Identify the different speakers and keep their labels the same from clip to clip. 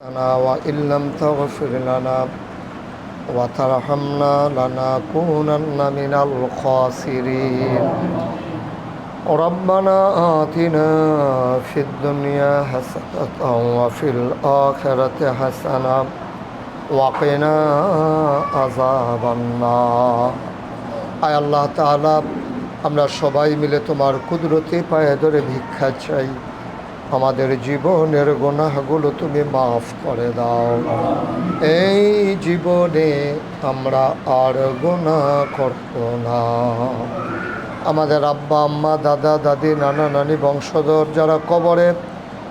Speaker 1: وإن لم تغفر لنا وترحمنا لنكونن من الخاسرين ربنا آتنا في الدنيا حسنة وفي الآخرة حسنة وقنا عذاب النار আয় আল্লাহ তাআলা, আমরা সবাই মিলে তোমার কুদরতি পায়ে ধরে ভিক্ষা চাই। আমাদের জীবনের গুনাহগুলো তুমি মাফ করে দাও। এই জীবনে আমরা আর গুনাহ করব না। আমাদের আব্বা আম্মা, দাদা দাদি, নানা নানি, বংশধর যারা কবরে,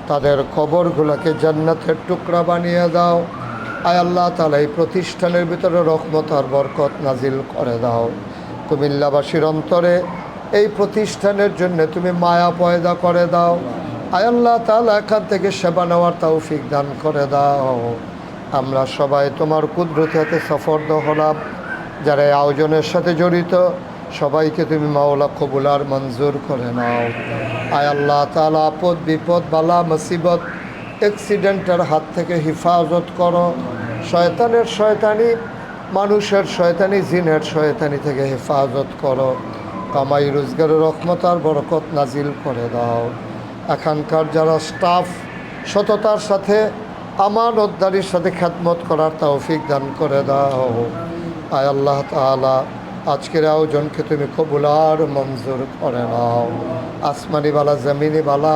Speaker 1: তাদের কবরগুলোকে জান্নাতের টুকরা বানিয়ে দাও। আয় আল্লাহ তাআলা, এই প্রতিষ্ঠানের ভিতরে রহমত আর বরকত নাজিল করে দাও। কুমিল্লাবাসীর অন্তরে এই প্রতিষ্ঠানের জন্য তুমি মায়া পয়দা করে দাও। আয় আল্লাহ তাআলা, এখান থেকে সেবা নেওয়ার তৌফিক দান করে দাও। আমরা সবাই তোমার কুদরতি হাতে সফরদ হলাম। যারা এই আয়োজনের সাথে জড়িত সবাইকে তুমি মাওলা কবুল আর মঞ্জুর করে নাও। আয় আল্লাহ তাআলা, আপদ বিপদ বালা মুসিবত অ্যাক্সিডেন্টের হাত থেকে হেফাজত করো। শয়তানের শয়তানি, মানুষের শয়তানি, জিনের শয়তানি থেকে হেফাজত করো। কামাই রোজগারের রহমত আর বরকত নাজিল করে দাও। এখানকার যারা স্টাফ সততার সাথে আমানতদারির সাথে খেদমত করার তৌফিক দান করে দাও। আয় আল্লাহ তাআলা, আজকের আয়োজনকে তুমি কবুল আর মঞ্জুর করে নাও। আসমানি বালা, জমিনি বালা,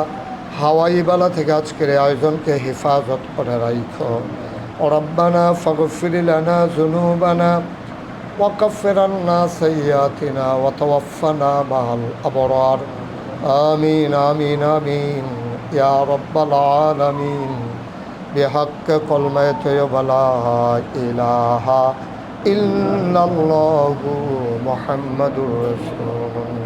Speaker 1: হাওয়াই বালা থেকে আজকের আয়োজনকে হেফাজত করে রাখো। রব্বানা ফাগফির লানা যুনুবানা ওয়াকাফির আন্না সাইয়্যাতিনা ওয়া তাওয়াফানা মাআল আবরার। আমিন আমিন আমিন ইয়া রাব্বাল আলামিন। বিহাক্ক কলমায়ে তয়্যিবা লা ইলাহা ইল্লাল্লাহু মুহাম্মাদুর রাসূলুল্লাহ।